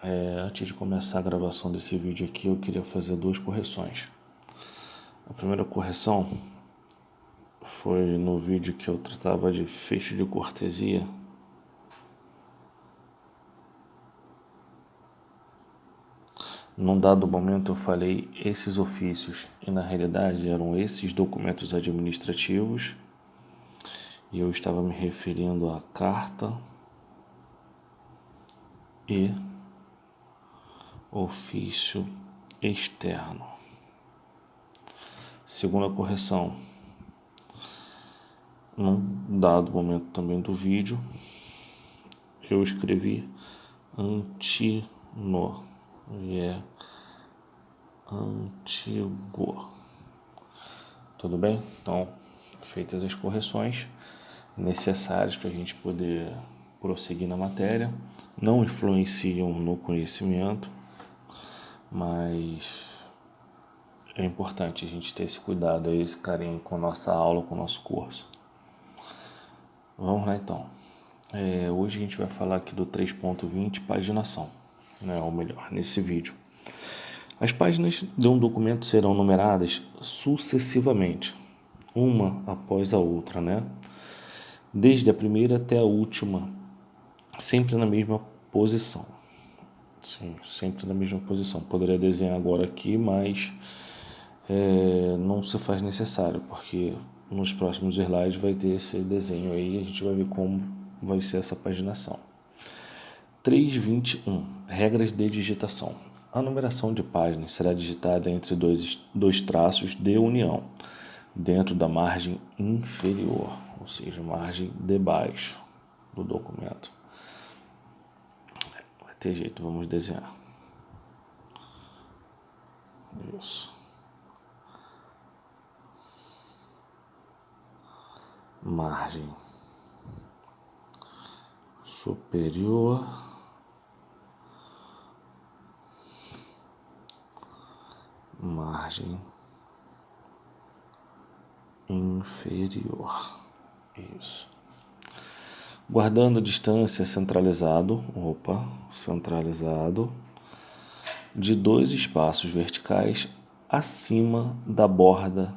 Antes de começar a gravação desse vídeo aqui, eu queria fazer duas correções. A primeira correção foi no vídeo que eu tratava de fecho de cortesia. Num dado momento eu falei esses ofícios e na realidade eram esses documentos administrativos e eu estava me referindo à carta e ofício externo. Segunda correção, num dado momento também do vídeo, eu escrevi antino e é antigo. Tudo bem? Então, feitas as correções necessárias para a gente poder prosseguir na matéria, não influenciam no conhecimento, mas é importante a gente ter esse cuidado, esse carinho com a nossa aula, com o nosso curso. Vamos lá então. Hoje a gente vai falar aqui do 3.20, paginação, ou melhor, nesse vídeo. As páginas de um documento serão numeradas sucessivamente, uma após a outra, desde a primeira até a última, sempre na mesma posição. Sim, sempre na mesma posição. Poderia desenhar agora aqui, mas não se faz necessário, porque nos próximos slides vai ter esse desenho aí e a gente vai ver como vai ser essa paginação. 3.21. Regras de digitação. A numeração de páginas será digitada entre dois traços de união, dentro da margem inferior, ou seja, margem de baixo do documento. Vai ter jeito, vamos desenhar. Isso. Margem superior, margem inferior. Isso. Guardando a distância centralizado de dois espaços verticais acima da borda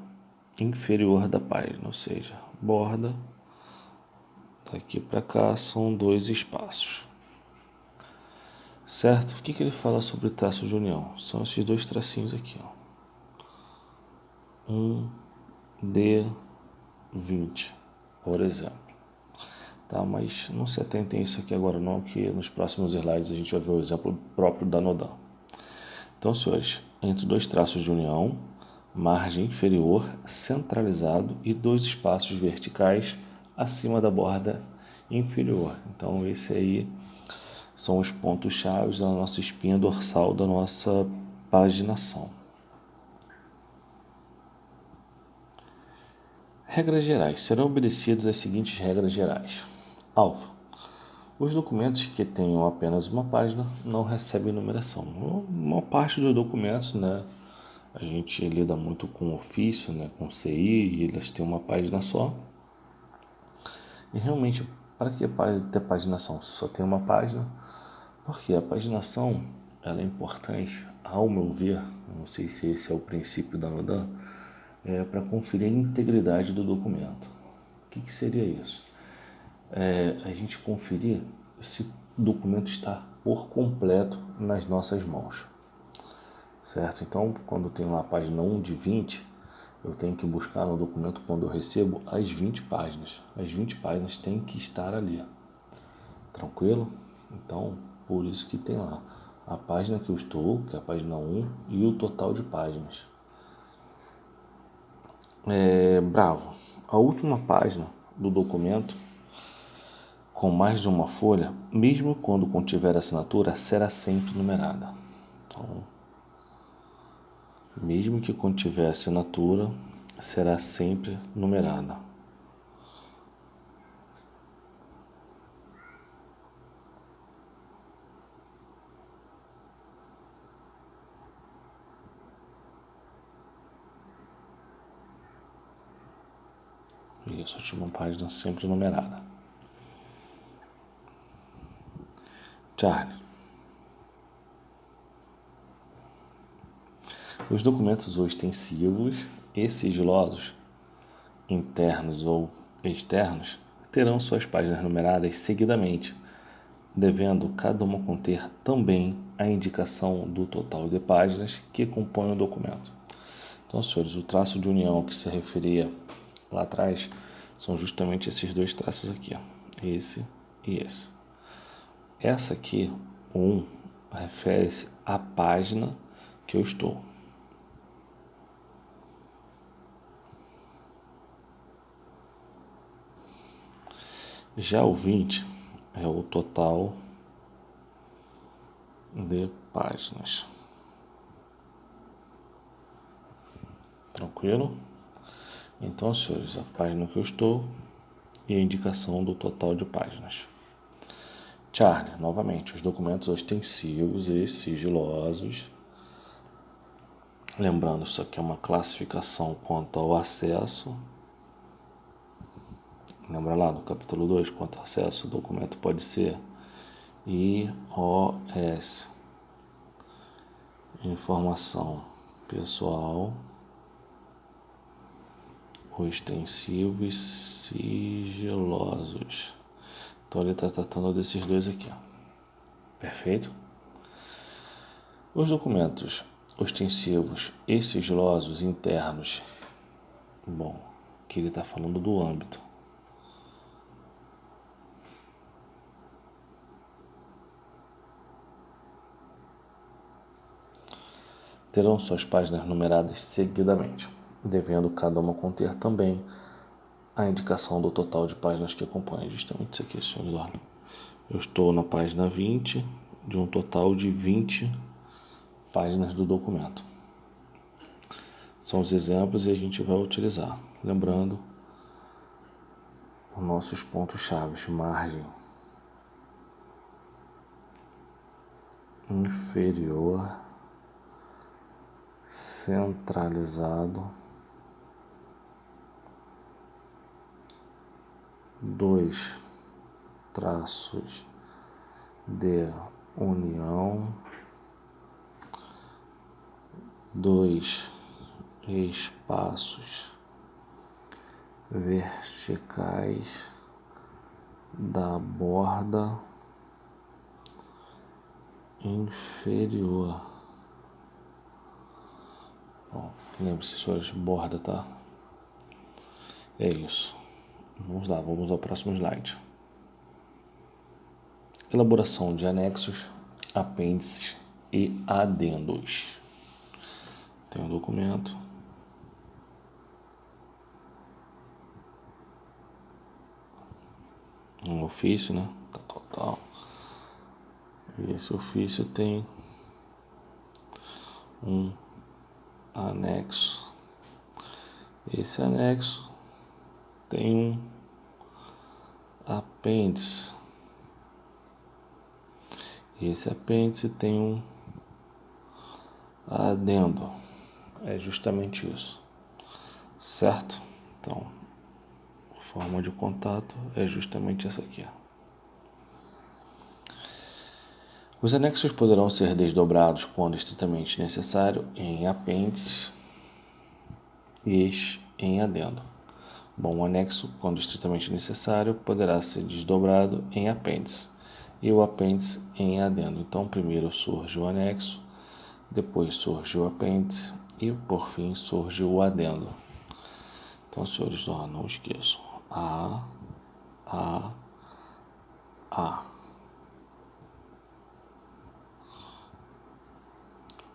inferior da página, ou seja, borda daqui para cá são dois espaços, certo? O que ele fala sobre traço de união? São esses dois tracinhos aqui, ó. 1D20, por exemplo. Tá, mas não se atentem a isso aqui agora não, que nos próximos slides a gente vai ver o exemplo próprio da Nodan. Então, senhores, entre dois traços de união, margem inferior, centralizado e dois espaços verticais acima da borda inferior. Então, esse aí são os pontos-chave da nossa espinha dorsal da nossa paginação. Regras gerais. Serão obedecidas as seguintes regras gerais. Alfa. Os documentos que tenham apenas uma página não recebem numeração. Uma parte dos documentos, a gente lida muito com ofício, com CI, e eles têm uma página só. E realmente, para que ter paginação? Se só tem uma página, porque a paginação ela é importante, ao meu ver, não sei se esse é o princípio da Nodan, para conferir a integridade do documento. O que seria isso? A gente conferir se o documento está por completo nas nossas mãos, certo? Então, quando eu tenho uma página 1 de 20, eu tenho que buscar no documento, quando eu recebo, as 20 páginas. As 20 páginas têm que estar ali, tranquilo? Então, por isso que tem lá a página que eu estou, que é a página 1, e o total de páginas. Bravo, a última página do documento com mais de uma folha, mesmo quando contiver assinatura, será sempre numerada. Então, mesmo que contiver assinatura, será sempre numerada. Isso, última página sempre numerada. Charlie, Os documentos ostensivos e sigilosos, internos ou externos, terão suas páginas numeradas seguidamente, devendo cada uma conter também a indicação do total de páginas que compõem o documento. Então, senhores, o traço de união que se referia lá atrás são justamente esses dois traços aqui, ó, esse e esse. Essa aqui, 1, refere-se à página que eu estou. Já o 20 é o total de páginas. Tranquilo? Então, senhores, a página que eu estou e a indicação do total de páginas. Charlie, novamente, os documentos ostensivos e sigilosos. Lembrando, isso aqui é uma classificação quanto ao acesso. Lembra lá no capítulo 2, quanto ao acesso, o documento pode ser IOS, informação pessoal, ostensivos sigilosos. Então ele está tratando desses dois aqui, ó. Perfeito? Os documentos ostensivos e sigilosos internos, bom, que ele está falando do âmbito. Terão suas páginas numeradas seguidamente, devendo cada uma conter também a indicação do total de páginas que acompanha. Justamente isso aqui, senhores, olha. Eu estou na página 20 de um total de 20 páginas do documento. São os exemplos e a gente vai utilizar. Lembrando os nossos pontos-chave: margem inferior, centralizado, 2 traços de união, 2 espaços verticais da borda inferior. Bom, lembre-se, senhores, borda, tá? É isso. Vamos lá, vamos ao próximo slide. Elaboração de anexos, apêndices e adendos. Tem um documento. Um ofício, né? Tal. E esse ofício tem um anexo. Esse anexo tem um apêndice. Esse apêndice tem um adendo. É justamente isso, certo? Então, a forma de contato é justamente essa aqui. Os anexos poderão ser desdobrados quando estritamente necessário em apêndice e em adendo. Bom, o anexo, quando estritamente necessário, poderá ser desdobrado em apêndice e o apêndice em adendo. Então, primeiro surge o anexo, depois surge o apêndice e, por fim, surge o adendo. Então, senhores, não esqueçam. A.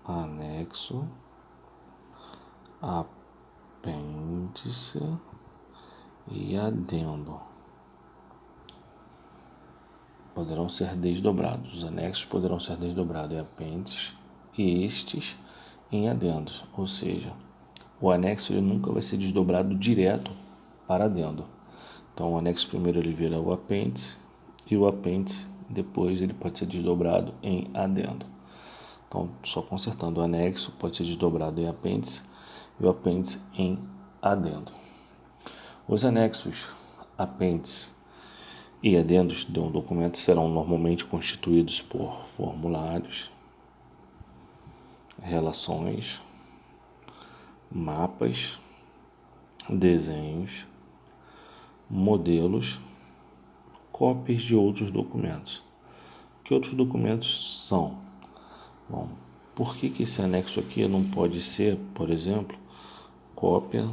Anexo, apêndice e adendo. Poderão ser desdobrados. Os anexos poderão ser desdobrados em apêndices e estes em adendos. Ou seja, o anexo ele nunca vai ser desdobrado direto para adendo. Então, o anexo primeiro ele vira o apêndice e o apêndice depois ele pode ser desdobrado em adendo. Então, só consertando, o anexo pode ser desdobrado em apêndice e o apêndice em adendo. Os anexos, apêndice e adendos de um documento serão normalmente constituídos por formulários, relações, mapas, desenhos, modelos, cópias de outros documentos. Que outros documentos são? Bom, por que esse anexo aqui não pode ser, por exemplo, cópia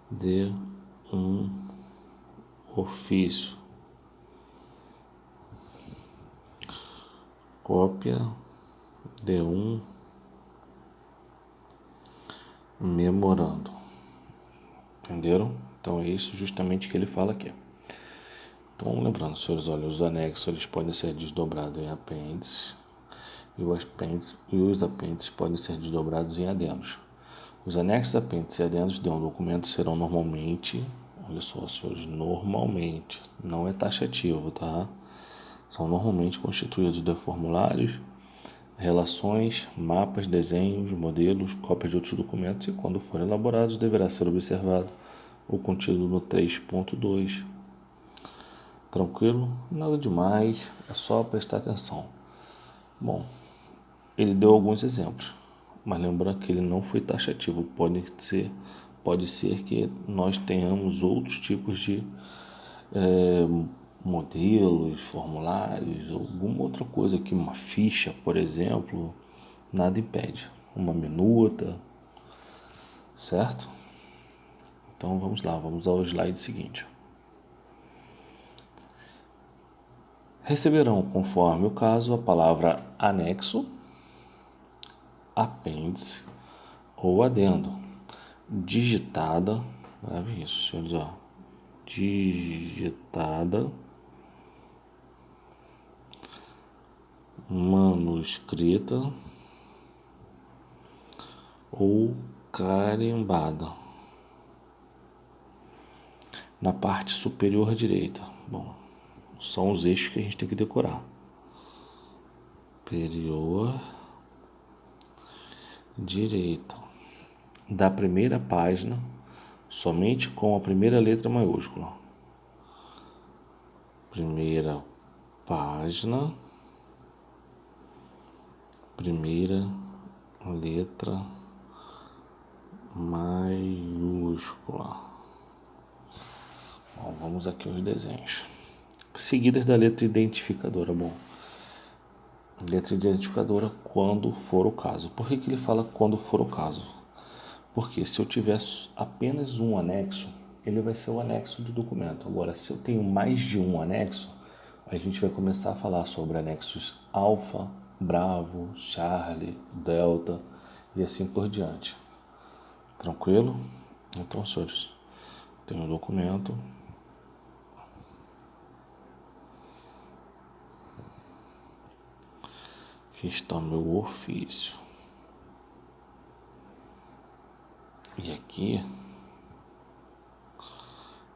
de um ofício, cópia de um memorando? Entenderam? Então é isso justamente que ele fala aqui. Então, lembrando, senhores, olha, os anexos eles podem ser desdobrados em apêndices e os apêndices podem ser desdobrados em adendos. Os anexos, apêndices e adendos de um documento serão normalmente, olha só, senhores, normalmente, não é taxativo, tá? São normalmente constituídos de formulários, relações, mapas, desenhos, modelos, cópias de outros documentos e, quando forem elaborados, deverá ser observado o contido no 3.2. Tranquilo? Nada demais, é só prestar atenção. Bom, ele deu alguns exemplos, mas lembrando que ele não foi taxativo. Pode ser que nós tenhamos outros tipos de modelos, formulários, alguma outra coisa aqui, uma ficha, por exemplo, nada impede. Uma minuta, certo? Então vamos lá, vamos ao slide seguinte. Receberão, conforme o caso, a palavra anexo, apêndice ou adendo, digitada, grave isso, senhores, ó, digitada, manuscrita ou carimbada na parte superior direita. Bom, são os eixos que a gente tem que decorar. Superior direita da primeira página, somente com a primeira letra maiúscula. Primeira página, primeira letra maiúscula. Bom, vamos aqui aos desenhos. Seguidas da letra identificadora. Bom, letra identificadora quando for o caso. Por que ele fala quando for o caso? Porque se eu tiver apenas um anexo, ele vai ser o anexo do documento. Agora, se eu tenho mais de um anexo, a gente vai começar a falar sobre anexos alfa, Bravo, Charlie, Delta e assim por diante. Tranquilo? Então, senhores, tem um documento. Aqui está meu ofício. E aqui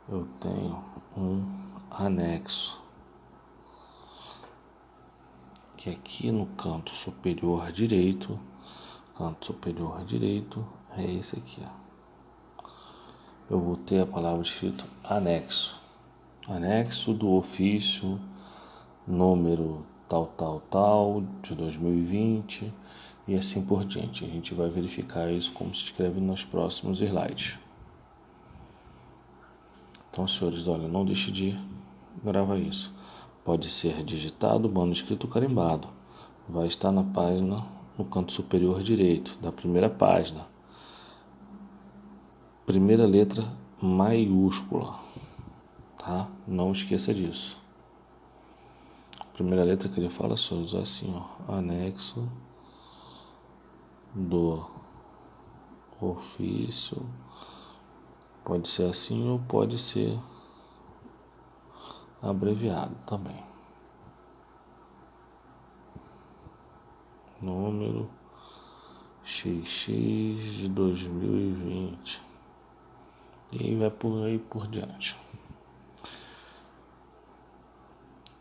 eu tenho um anexo. Que aqui no canto superior direito é esse aqui, ó. Eu vou ter a palavra escrito anexo. Anexo do ofício número tal de 2020 e assim por diante. A gente vai verificar isso como se escreve nos próximos slides. Então, senhores, olha, não deixe de gravar isso. Pode ser digitado, manuscrito, carimbado. Vai estar na página, no canto superior direito da primeira página. Primeira letra maiúscula, tá? Não esqueça disso. Primeira letra que ele fala só usar assim, ó, anexo do ofício. Pode ser assim ou pode ser abreviado também. Número XX de 2020. E aí vai por aí por diante.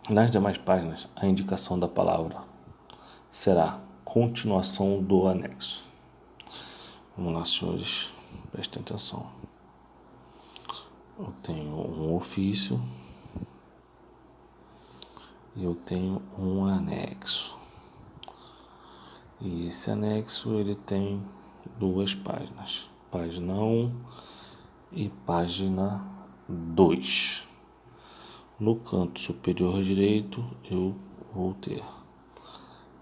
Nas demais páginas, a indicação da palavra será continuação do anexo. Vamos lá, senhores, prestem atenção. Eu tenho um ofício e eu tenho um anexo. E esse anexo ele tem duas páginas, página 1 e página 2. No canto superior direito eu vou ter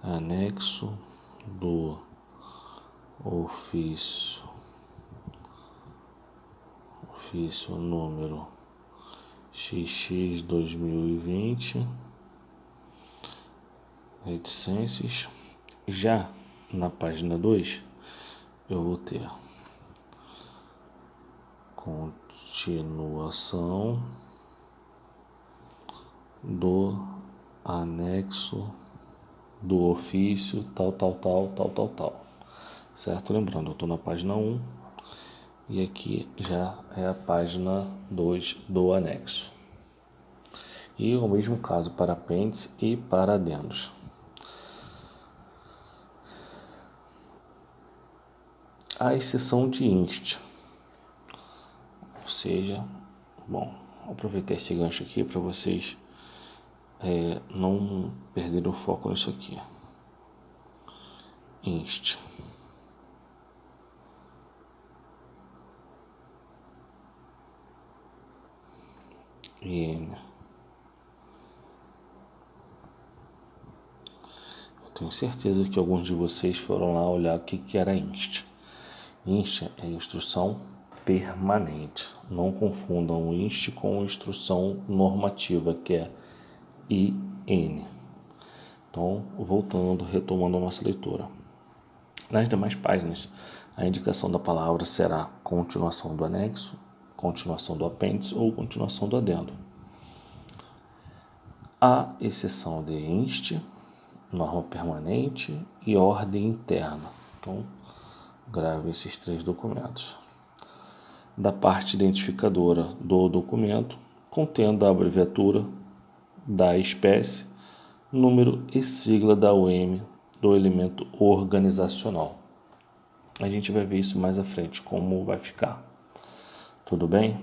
anexo do ofício número XX 2020, reticências. Já na página 2 eu vou ter continuação do anexo do ofício tal, certo? Lembrando, eu estou na página 1 e aqui já é a página 2 do anexo. E o mesmo caso para apêndice e para adendos. A exceção de inst, ou seja, bom, aproveitar esse gancho aqui para vocês não perderem o foco nisso aqui. Inst. IN. Eu tenho certeza que alguns de vocês foram lá olhar o que era inst. Inst é instrução permanente. Não confundam o inst com instrução normativa, que é IN. Então, voltando, retomando a nossa leitura. Nas demais páginas, a indicação da palavra será continuação do anexo, continuação do apêndice ou continuação do adendo. À exceção de inst, norma permanente e ordem interna. Então, grave esses 3 documentos. Da parte identificadora do documento, contendo a abreviatura da espécie, número e sigla da UEM do elemento organizacional. A gente vai ver isso mais à frente, como vai ficar. Tudo bem?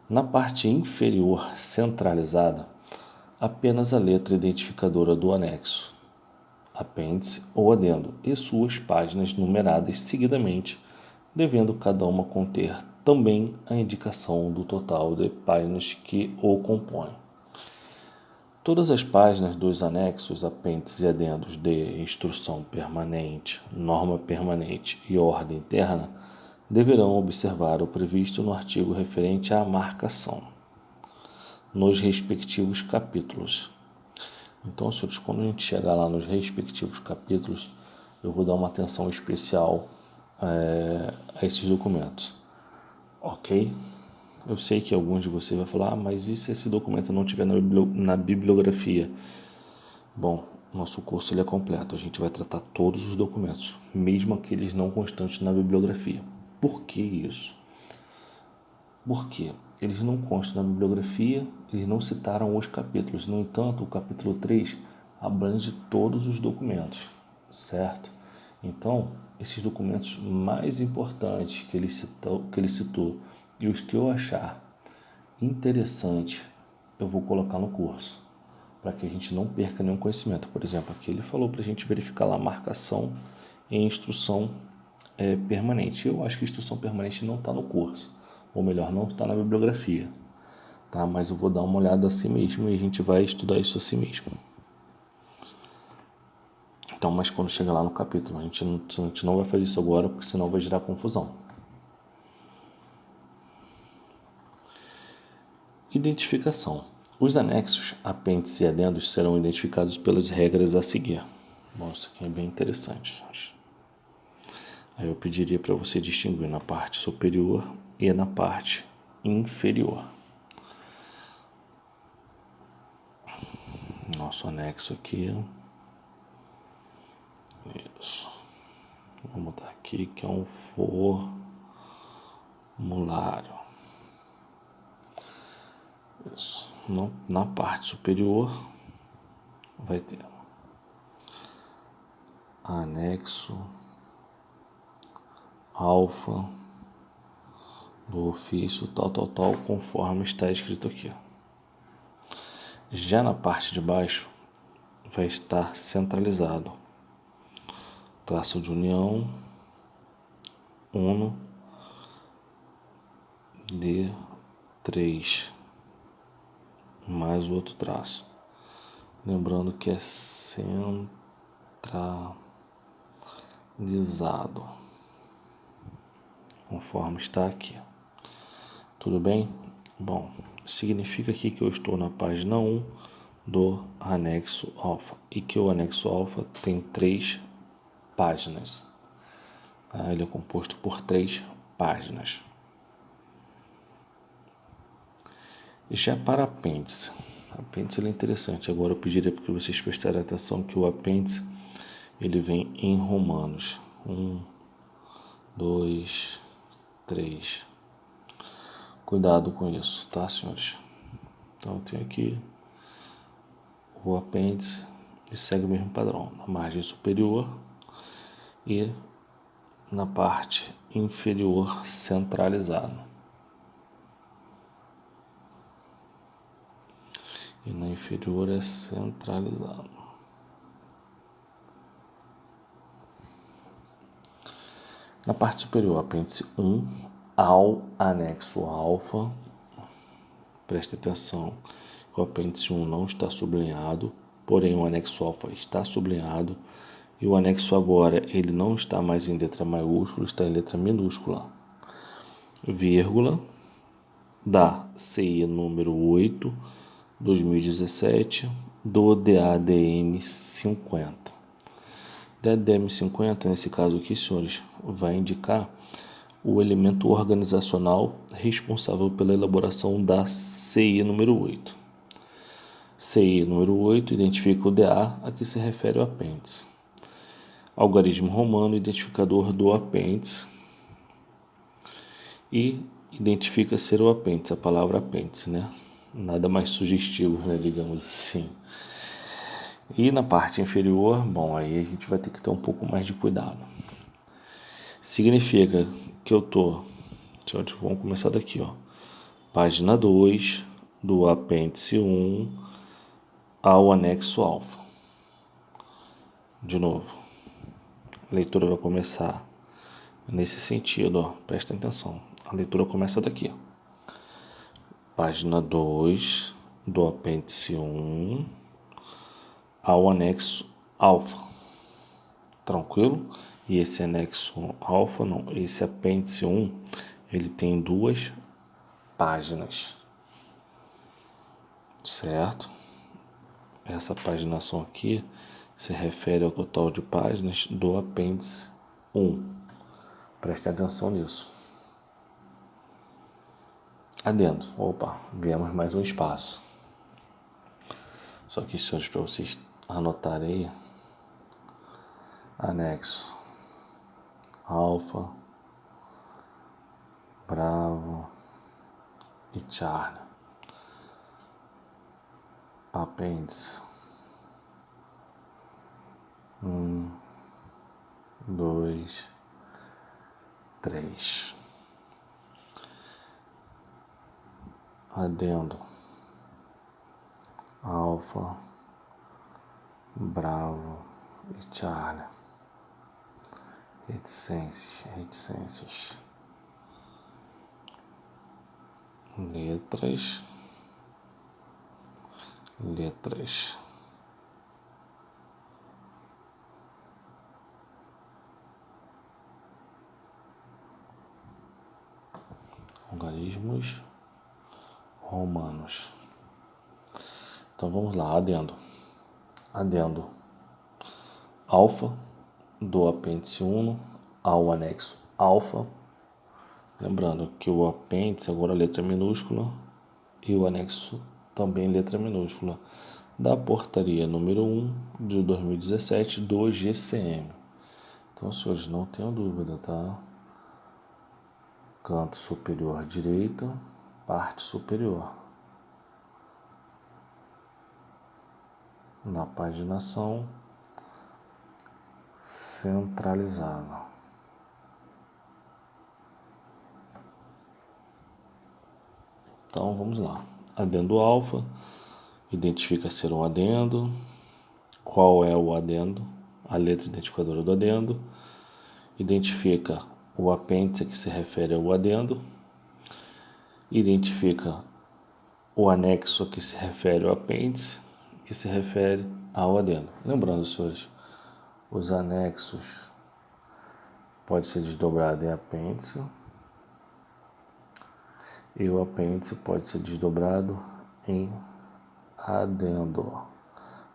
Na parte inferior centralizada, apenas a letra identificadora do anexo, apêndice ou adendo e suas páginas numeradas seguidamente, devendo cada uma conter também a indicação do total de páginas que o compõem. Todas as páginas dos anexos, apêndices e adendos de instrução permanente, norma permanente e ordem interna deverão observar o previsto no artigo referente à marcação, nos respectivos capítulos. Então, senhores, quando a gente chegar lá nos respectivos capítulos, eu vou dar uma atenção especial a esses documentos, ok? Eu sei que alguns de vocês vão falar, mas e se esse documento não estiver na bibliografia? Bom, nosso curso ele é completo, a gente vai tratar todos os documentos, mesmo aqueles não constantes na bibliografia. Por que isso? Porque eles não constam na bibliografia, eles não citaram os capítulos. No entanto, o capítulo 3 abrange todos os documentos, certo? Então, esses documentos mais importantes que ele citou e os que eu achar interessante, eu vou colocar no curso, para que a gente não perca nenhum conhecimento. Por exemplo, aqui ele falou para a gente verificar lá a marcação em instrução permanente. Eu acho que instrução permanente não está no curso, ou melhor, não está na bibliografia, tá? Mas eu vou dar uma olhada assim mesmo e a gente vai estudar isso assim mesmo. Então, mas quando chegar lá no capítulo, a gente não vai fazer isso agora, porque senão vai gerar confusão. Identificação. Os anexos, apêndices e adendos serão identificados pelas regras a seguir. Bom, isso aqui é bem interessante. Aí eu pediria para você distinguir na parte superior e na parte inferior. Nosso anexo aqui. Isso. Vou botar aqui que é um formulário. Isso. Na parte superior vai ter anexo alfa do ofício tal, conforme está escrito aqui. Já na parte de baixo vai estar centralizado. Traço de união, uno, D3, mais o outro traço. Lembrando que é centralizado, conforme está aqui. Tudo bem? Bom, significa aqui que eu estou na página 1 do anexo alfa e que o anexo alfa tem 3 páginas. Ele é composto por 3 páginas. Já para apêndice. Apêndice é interessante. Agora eu pediria para que vocês prestarem atenção que o apêndice ele vem em romanos. 1, 2, 3. Cuidado com isso, tá, senhores? Então eu tenho aqui o apêndice e segue o mesmo padrão. Na margem superior e na parte inferior centralizado. E na inferior é centralizado. Na parte superior, apêndice 1 ao anexo alfa. Preste atenção, o apêndice 1 não está sublinhado, porém o anexo alfa está sublinhado. E o anexo agora, ele não está mais em letra maiúscula, está em letra minúscula. Vírgula, da CI número 8, 2017, do DADM 50. DADM 50, nesse caso aqui, senhores, vai indicar o elemento organizacional responsável pela elaboração da CI número 8. CI número 8 identifica o DA a que se refere o apêndice. Algarismo romano, identificador do apêndice. E identifica ser o apêndice, a palavra apêndice, né? Nada mais sugestivo, né, digamos assim. E na parte inferior, bom, aí a gente vai ter que ter um pouco mais de cuidado. Significa que eu tô... Vamos começar daqui, ó. Página 2 do apêndice 1 ao anexo alfa. De novo, a leitura vai começar nesse sentido, ó. Prestem atenção. A leitura começa daqui, ó. Página 2 do apêndice 1 ao anexo alfa. Tranquilo? E esse anexo alfa, não, esse apêndice 1, ele tem 2 páginas. Certo? Essa paginação aqui se refere ao total de páginas do apêndice 1. Preste atenção nisso. Adendo. Opa, viemos mais um espaço. Só que, senhores, para vocês anotarem aí. Anexo. Alfa. Bravo. E Charlie. Apêndice. 1, 2, 3. Adendo. Alfa, Bravo e Charlie. Reticências. Letras. Algarismos romanos. Então vamos lá, adendo. Alfa do apêndice 1 ao anexo alfa. Lembrando que o apêndice agora é letra minúscula e o anexo também letra minúscula. Da portaria número 1 de 2017 do GCM. Então, senhores, não tenham dúvida, tá? Canto superior direito, parte superior. Na paginação centralizada. Então vamos lá. Adendo alfa, identifica ser um adendo qual é o adendo, a letra identificadora do adendo, identifica o apêndice que se refere ao adendo, identifica o anexo que se refere ao apêndice, que se refere ao adendo. Lembrando, senhores, os anexos pode ser desdobrado em apêndice e o apêndice pode ser desdobrado em adendo.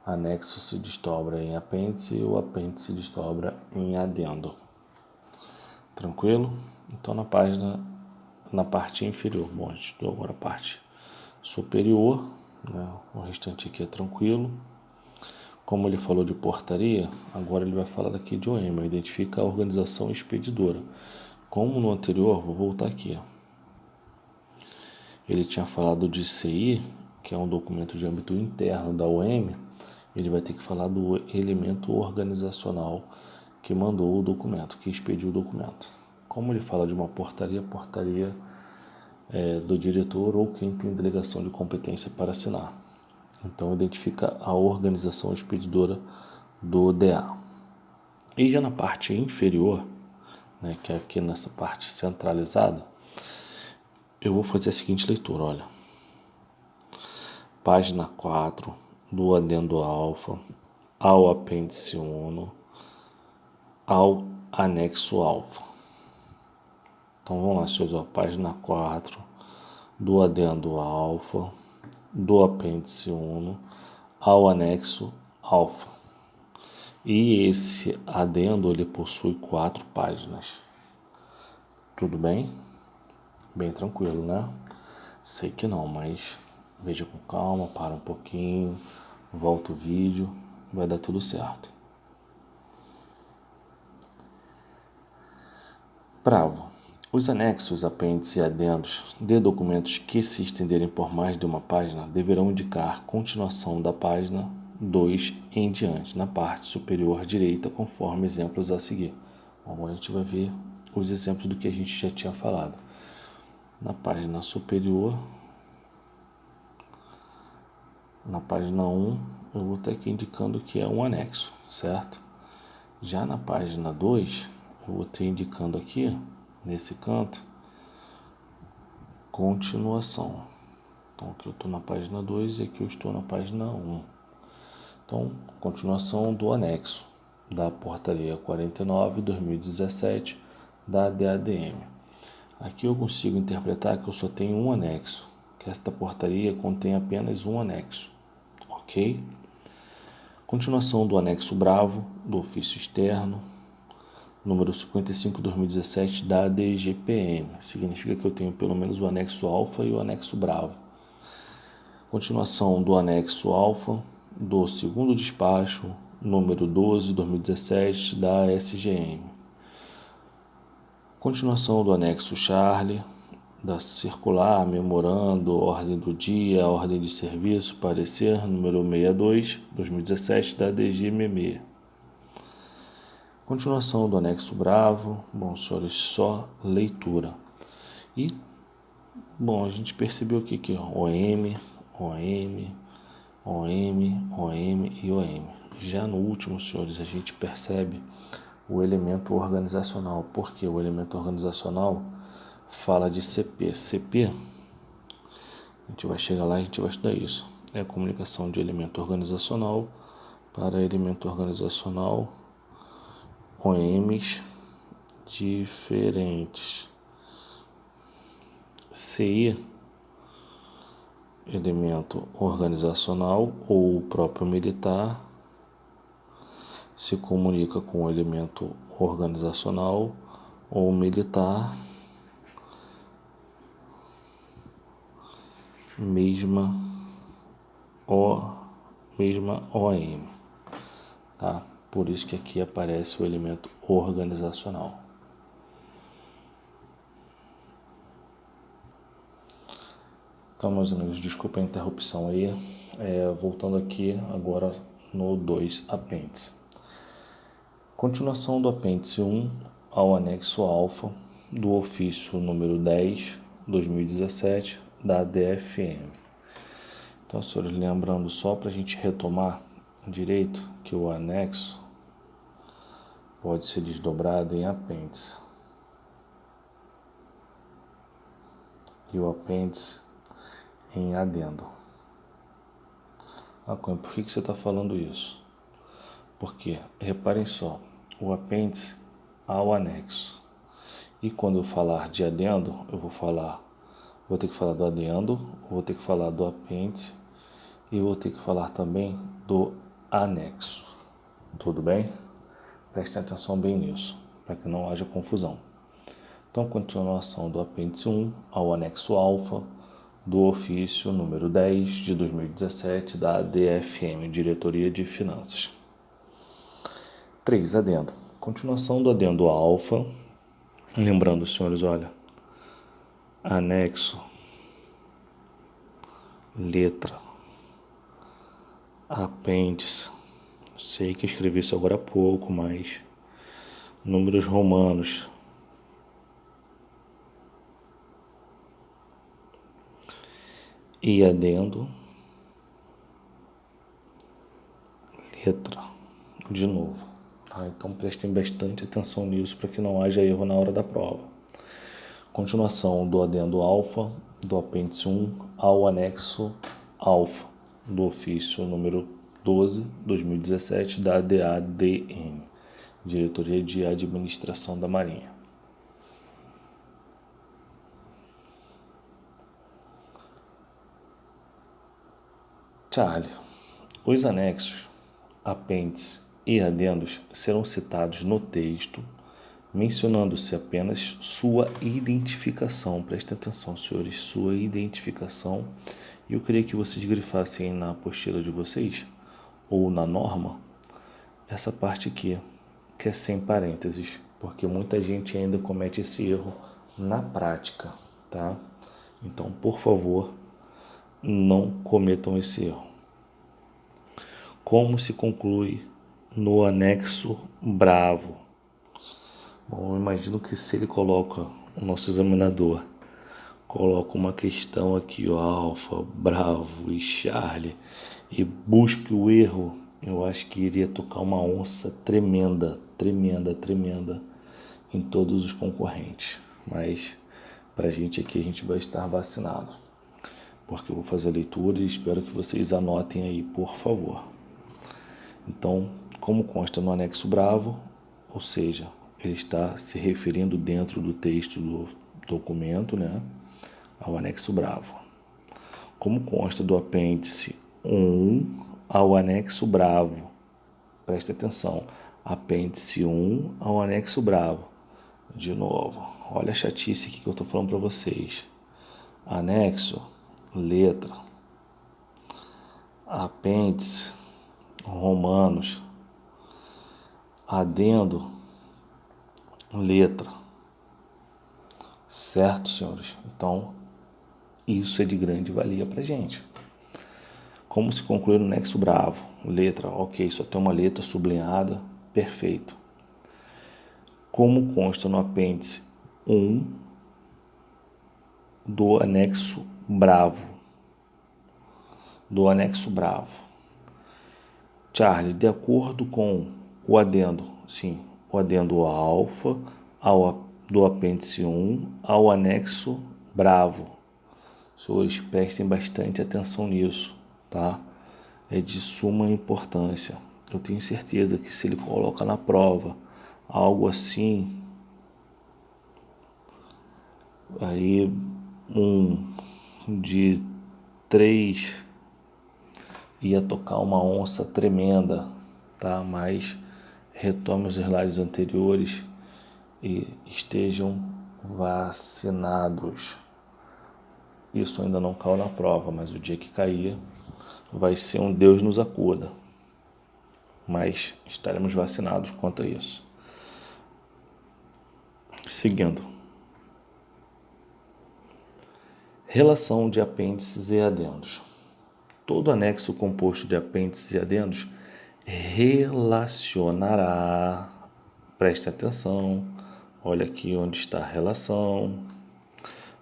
Anexo se desdobra em apêndice e o apêndice se desdobra em adendo. Tranquilo? Então na parte inferior, bom, a gente estudou agora a parte superior, né? O restante aqui é tranquilo. Como ele falou de portaria, agora ele vai falar aqui de OEM, identifica a organização expedidora. Como no anterior, vou voltar aqui. Ele tinha falado de CI, que é um documento de âmbito interno da OEM, ele vai ter que falar do elemento organizacional que mandou o documento, que expediu o documento. Como ele fala de uma portaria, portaria é do diretor ou quem tem delegação de competência para assinar. Então, identifica a organização expedidora do DA. E já na parte inferior, né, que é aqui nessa parte centralizada, eu vou fazer a seguinte leitura, olha. Página 4 do adendo alfa ao apêndice 1 ao anexo alfa. Então vamos lá, senhores, ó, página 4 do adendo alfa do apêndice 1 ao anexo alfa. E esse adendo ele possui 4 páginas. Tudo bem? Bem tranquilo, né? Sei que não, mas veja com calma, para um pouquinho, volta o vídeo, vai dar tudo certo. Bravo. Os anexos, apêndices e adendos de documentos que se estenderem por mais de uma página deverão indicar continuação da página 2 em diante, na parte superior direita, conforme exemplos a seguir. Agora a gente vai ver os exemplos do que a gente já tinha falado. Na página superior, na página 1, eu vou estar aqui indicando que é um anexo, certo? Já na página 2, eu vou estar indicando aqui, nesse canto, continuação. Então aqui eu estou na página 2 e aqui eu estou na página 1. Então, continuação do anexo da portaria 49/2017 da DADM. Aqui eu consigo interpretar que eu só tenho um anexo, que esta portaria contém apenas um anexo, ok? Continuação do anexo bravo do ofício externo, número 55/2017 da DGPM. Significa que eu tenho pelo menos o anexo alfa e o anexo bravo. Continuação do anexo alfa do segundo despacho, número 12/2017 da SGM. Continuação do anexo Charlie, da circular, memorando, ordem do dia, ordem de serviço, parecer, número 62/2017 da DGMM. Continuação do anexo bravo, bom, senhores, só leitura. E, bom, a gente percebeu aqui que OM, OM, OM, OM e OM. Já no último, senhores, a gente percebe o elemento organizacional, porque o elemento organizacional fala de CP. CP, a gente vai chegar lá e a gente vai estudar isso. É a comunicação de elemento organizacional para elemento organizacional, OMs diferentes. CI, elemento organizacional ou o próprio militar se comunica com o elemento organizacional ou militar, mesma OM, tá? Por isso que aqui aparece o elemento organizacional. Então, meus amigos, desculpa a interrupção aí. Voltando aqui agora no 2 apêndice. Continuação do apêndice 1 ao anexo alfa do ofício número 10/2017 da DFM. Então, senhores, lembrando só para a gente retomar direito que o anexo pode ser desdobrado em apêndice. E o apêndice em adendo. Cunha, por que você está falando isso? Porque, reparem só, o apêndice ao anexo. E quando eu falar de adendo, vou ter que falar do adendo, vou ter que falar do apêndice e vou ter que falar também do anexo. Tudo bem? Prestem atenção bem nisso, para que não haja confusão. Então, continuação do apêndice 1 ao anexo alfa do ofício número 10 de 2017 da DFM, Diretoria de Finanças. 3. Adendo. Continuação do adendo alfa. Lembrando, senhores, olha, anexo, letra, apêndice. Sei que escrevi isso agora há pouco, mas números romanos. E adendo, letra, de novo. Tá? Então prestem bastante atenção nisso para que não haja erro na hora da prova. Continuação do adendo alfa, do apêndice 1 ao anexo alfa, do ofício número 12, 2017, da DADM, Diretoria de Administração da Marinha. Charlie, os anexos, apêndice e adendos serão citados no texto, mencionando-se apenas sua identificação. Prestem atenção, senhores, sua identificação. E eu queria que vocês grifassem na apostila de vocês, ou na norma, essa parte aqui, que é sem parênteses, porque muita gente ainda comete esse erro na prática, tá? Então, por favor, não cometam esse erro. Como se conclui no anexo bravo? Bom, eu imagino que se ele coloca, o nosso examinador coloca uma questão aqui, ó, alfa, bravo e Charlie, e busque o erro, eu acho que iria tocar uma onça tremenda em todos os concorrentes. Mas pra gente aqui, a gente vai estar vacinado, porque eu vou fazer a leitura e espero que vocês anotem aí, por favor. Então, como consta no anexo bravo, ou seja, ele está se referindo dentro do texto do documento, né, ao anexo bravo. Como consta do apêndice 1 ao anexo bravo, preste atenção, apêndice 1 ao anexo bravo. De novo, olha a chatice aqui que eu estou falando para vocês. Anexo, letra, apêndice, romanos, adendo, letra. Certo, senhores? Então, isso é de grande valia para gente. Como se conclui no anexo bravo? Letra, ok, só tem uma letra sublinhada, perfeito. Como consta no apêndice 1 do anexo bravo. Charlie, de acordo com o adendo, sim, o adendo alfa do apêndice 1 ao anexo bravo. Senhores, prestem bastante atenção nisso, tá? É de suma importância. Eu tenho certeza que se ele coloca na prova algo assim, aí de 3 ia tocar uma onça tremenda, tá? Mas retome os slides anteriores e estejam vacinados. Isso ainda não caiu na prova, mas o dia que cair vai ser um Deus nos acuda. Mas estaremos vacinados quanto a isso. Seguindo. Relação de apêndices e adendos. Todo anexo composto de apêndices e adendos relacionará, preste atenção, olha aqui onde está a relação,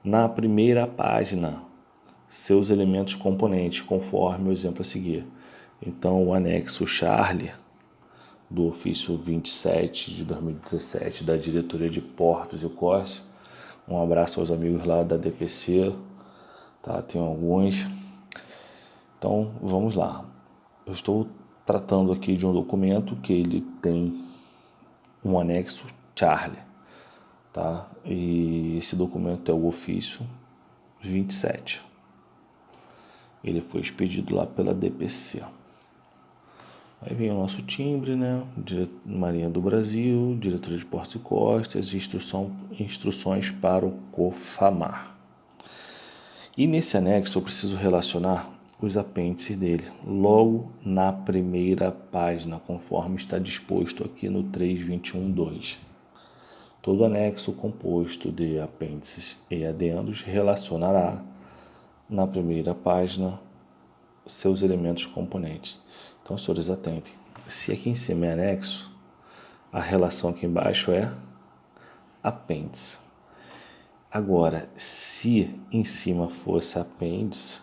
na primeira página, seus elementos componentes, conforme o exemplo a seguir. Então, o anexo Charlie do ofício 27 de 2017 da Diretoria de Portos e Costas. Um abraço aos amigos lá da DPC, tá? Tem alguns. Então, vamos lá. Eu estou tratando aqui de um documento que ele tem um anexo Charlie, tá? E esse documento é o ofício 27. Ele foi expedido lá pela DPC. Aí vem o nosso timbre, né? Marinha do Brasil, Diretoria de Portos e Costas, instruções para o COFAMAR. E nesse anexo eu preciso relacionar os apêndices dele, logo na primeira página, conforme está disposto aqui no 3.21.2. Todo anexo composto de apêndices e adendos relacionará na primeira página seus elementos componentes. Então, senhores, atentem. Se aqui em cima é anexo, a relação aqui embaixo é apêndice. Agora, se em cima fosse apêndice,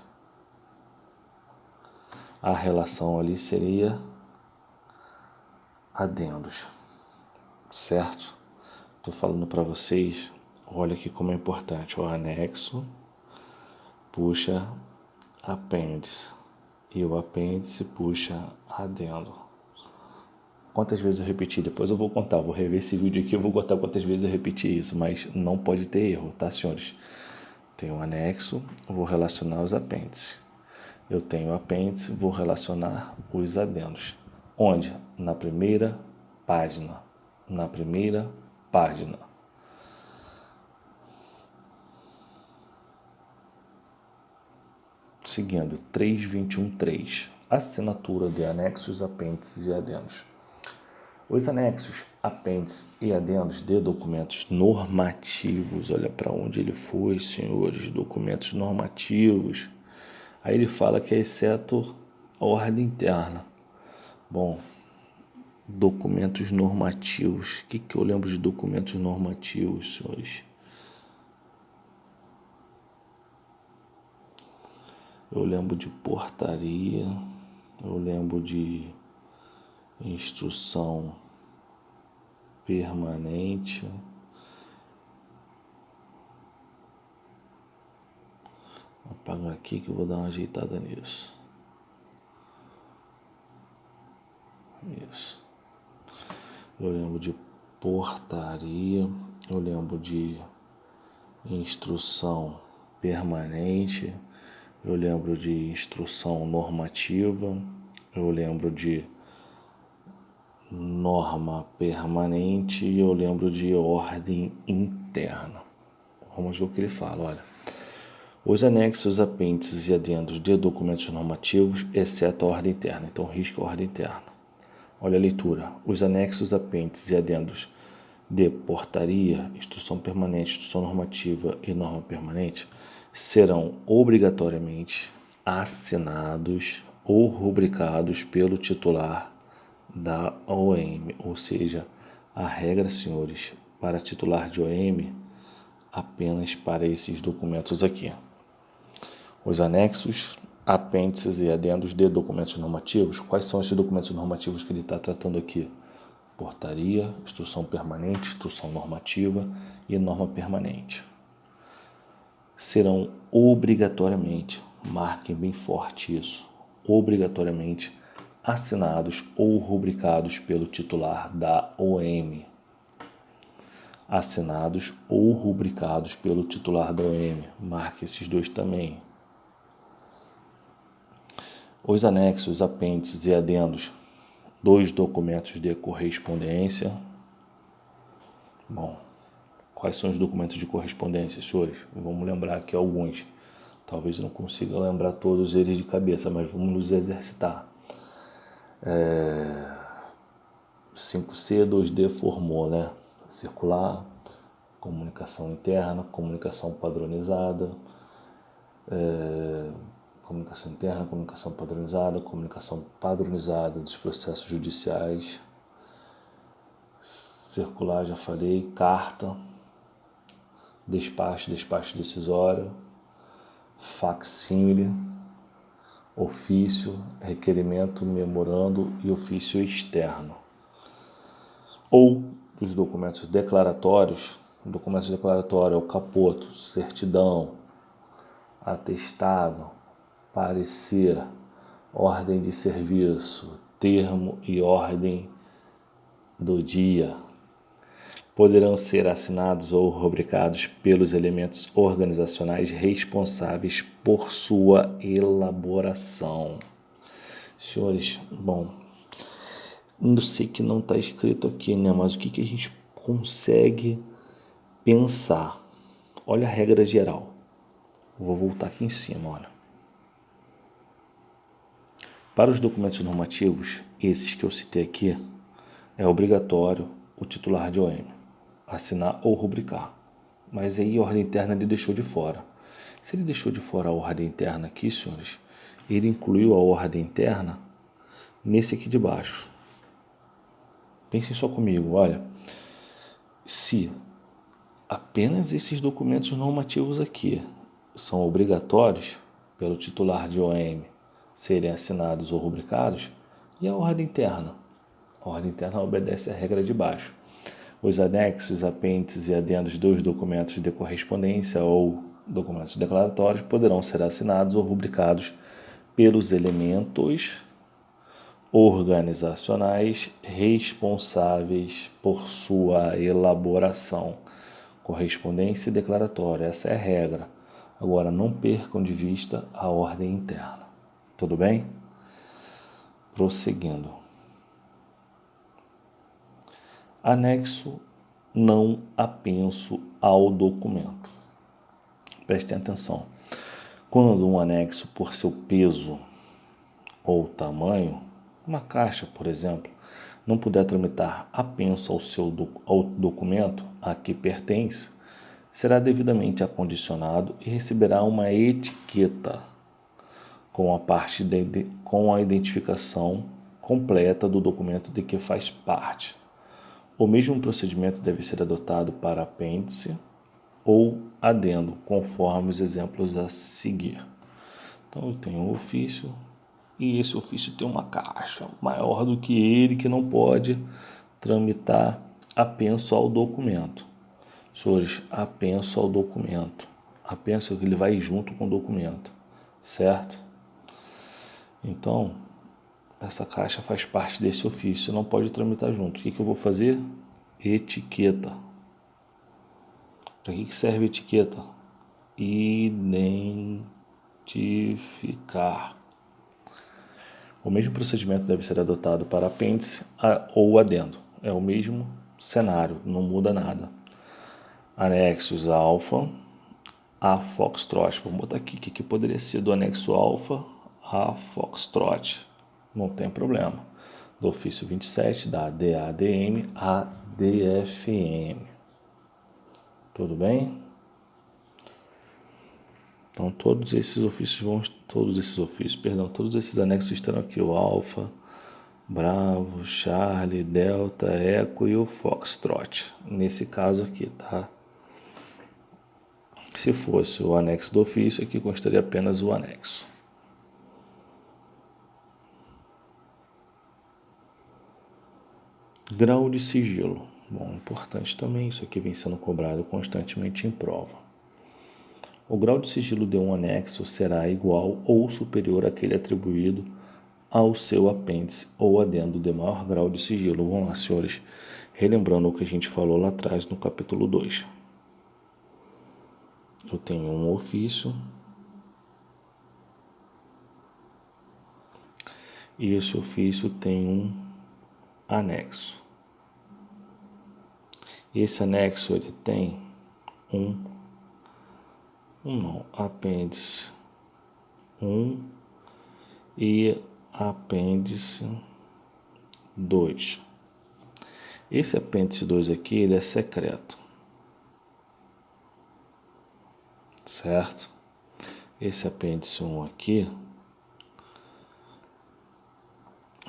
a relação ali seria adendos, certo? Estou falando para vocês, olha aqui como é importante. O anexo puxa apêndice e o apêndice puxa adendo. Quantas vezes eu repeti? Depois eu vou contar, vou rever esse vídeo aqui, eu vou contar quantas vezes eu repeti isso, mas não pode ter erro, tá, senhores? Tenho um anexo, vou relacionar os apêndices. Eu tenho apêndice, vou relacionar os adendos. Onde? Na primeira página. Na primeira página. Seguindo, 3.21.3. Assinatura de anexos, apêndices e adendos. Os anexos, apêndices e adendos de documentos normativos. Olha para onde ele foi, senhores. Documentos normativos. Aí ele fala que é exceto a ordem interna. Bom, documentos normativos. O que eu lembro de documentos normativos, senhores? Eu lembro de portaria, eu lembro de instrução permanente. Vou apagar aqui que eu vou dar uma ajeitada nisso. Isso. Eu lembro de portaria, eu lembro de instrução permanente, eu lembro de instrução normativa, eu lembro de norma permanente e eu lembro de ordem interna. Vamos ver o que ele fala, olha. Os anexos, apêndices e adendos de documentos normativos, exceto a ordem interna. Então, risca a ordem interna. Olha a leitura. Os anexos, apêndices e adendos de portaria, instrução permanente, instrução normativa e norma permanente serão obrigatoriamente assinados ou rubricados pelo titular da OM, ou seja, a regra, senhores, para titular de OM, apenas para esses documentos aqui. Os anexos, apêndices e adendos de documentos normativos. Quais são esses documentos normativos que ele está tratando aqui? Portaria, instrução permanente, instrução normativa e norma permanente. Serão obrigatoriamente, marquem bem forte isso, obrigatoriamente assinados ou rubricados pelo titular da OM. Assinados ou rubricados pelo titular da OM. Marque esses dois também. Os anexos, apêndices e adendos dos documentos de correspondência. Bom, quais são os documentos de correspondência, senhores? Vamos lembrar aqui alguns. Talvez não consiga lembrar todos eles de cabeça, mas vamos nos exercitar. 5C, 2D formou, né? Circular, comunicação interna, comunicação padronizada, comunicação interna, comunicação padronizada dos processos judiciais, circular, já falei, carta, despacho decisório, facsímile, ofício, requerimento, memorando e ofício externo. Ou dos documentos declaratórios, é o capoto, certidão, atestado, parecer, ordem de serviço, termo e ordem do dia. Poderão ser assinados ou rubricados pelos elementos organizacionais responsáveis por sua elaboração. Senhores, bom, eu sei que não está escrito aqui, né? Mas o que a gente consegue pensar? Olha a regra geral. Vou voltar aqui em cima, olha. Para os documentos normativos, esses que eu citei aqui, é obrigatório o titular de OM assinar ou rubricar. Mas aí a ordem interna ele deixou de fora. Se ele deixou de fora a ordem interna aqui, senhores, ele incluiu a ordem interna nesse aqui de baixo. Pensem só comigo, olha. Se apenas esses documentos normativos aqui são obrigatórios pelo titular de OM serem assinados ou rubricados, e a ordem interna? A ordem interna obedece à regra de baixo. Os anexos, apêndices e adendos dos documentos de correspondência ou documentos declaratórios poderão ser assinados ou rubricados pelos elementos organizacionais responsáveis por sua elaboração. Correspondência e declaratório, essa é a regra. Agora, não percam de vista a ordem interna. Tudo bem? Prosseguindo. Anexo não apenso ao documento. Prestem atenção. Quando um anexo, por seu peso ou tamanho, uma caixa, por exemplo, não puder tramitar apenso ao documento a que pertence, será devidamente acondicionado e receberá uma etiqueta com a identificação completa do documento de que faz parte. O mesmo procedimento deve ser adotado para apêndice ou adendo, conforme os exemplos a seguir. Então, eu tenho um ofício e esse ofício tem uma caixa maior do que ele, que não pode tramitar apenso ao documento. Senhores, apenso ao documento. Apenso é que ele vai junto com o documento, certo? Então, essa caixa faz parte desse ofício, não pode tramitar junto. O que eu vou fazer? Etiqueta. Para que serve etiqueta? Identificar. O mesmo procedimento deve ser adotado para apêndice ou adendo. É o mesmo cenário, não muda nada. Anexos alfa a Foxtrot. Vou botar aqui o que poderia ser do anexo alfa a Foxtrot. Não tem problema. Do ofício 27, da DADM a DFM. Tudo bem? Então todos esses anexos estarão aqui, o alfa, Bravo, Charlie, Delta, Eco e o Foxtrot. Nesse caso aqui, tá? Se fosse o anexo do ofício, aqui constaria apenas o anexo. Grau de sigilo. Bom, importante também, isso aqui vem sendo cobrado constantemente em prova. O grau de sigilo de um anexo será igual ou superior àquele atribuído ao seu apêndice ou adendo de maior grau de sigilo. Vamos lá, senhores, relembrando o que a gente falou lá atrás no capítulo 2. Eu tenho um ofício e esse ofício tem um anexo. Esse anexo ele tem apêndice 1 e apêndice 2. Esse apêndice 2 aqui, ele é secreto, certo? Esse apêndice 1 aqui,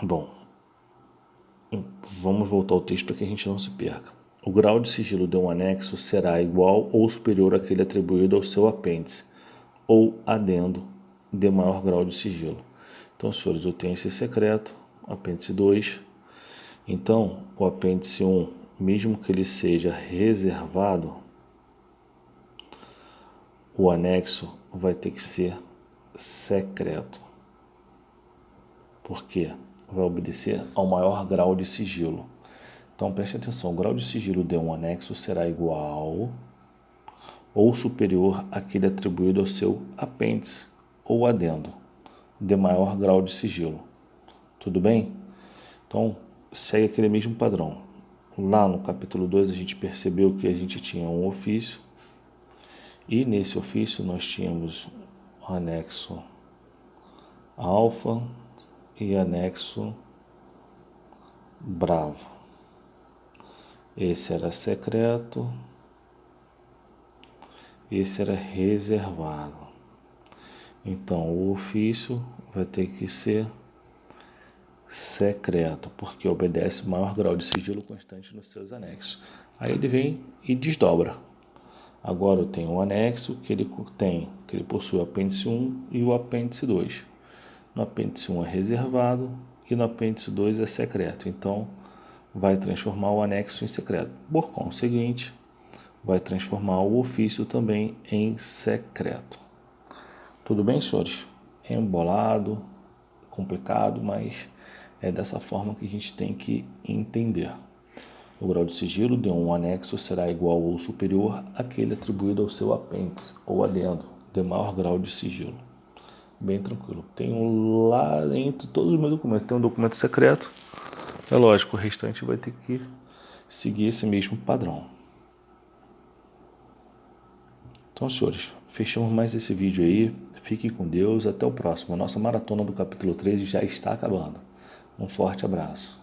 bom, vamos voltar ao texto para que a gente não se perca. O grau de sigilo de um anexo será igual ou superior àquele atribuído ao seu apêndice ou adendo de maior grau de sigilo. Então, senhores, eu tenho esse secreto, apêndice 2. Então, o apêndice 1, mesmo que ele seja reservado, o anexo vai ter que ser secreto. Por quê? Vai obedecer ao maior grau de sigilo. Então, preste atenção, o grau de sigilo de um anexo será igual ou superior àquele atribuído ao seu apêndice ou adendo, de maior grau de sigilo. Tudo bem? Então, segue aquele mesmo padrão. Lá no capítulo 2 a gente percebeu que a gente tinha um ofício, e nesse ofício nós tínhamos anexo alfa e anexo bravo. Esse era secreto, esse era reservado. Então, o ofício vai ter que ser secreto, porque obedece o maior grau de sigilo constante nos seus anexos. Aí ele vem e desdobra. Agora eu tenho um anexo que ele possui o apêndice 1 e o apêndice 2. No apêndice 1 é reservado e no apêndice 2 é secreto. Então, vai transformar o anexo em secreto. Por conseguinte, vai transformar o ofício também em secreto. Tudo bem, senhores? É embolado, complicado, mas é dessa forma que a gente tem que entender. O grau de sigilo de um anexo será igual ou superior àquele atribuído ao seu apêndice ou adendo, de maior grau de sigilo. Bem tranquilo. Tenho lá entre todos os meus documentos, tem um documento secreto. É lógico, o restante vai ter que seguir esse mesmo padrão. Então, senhores, fechamos mais esse vídeo aí. Fiquem com Deus. Até o próximo. A nossa maratona do capítulo 13 já está acabando. Um forte abraço.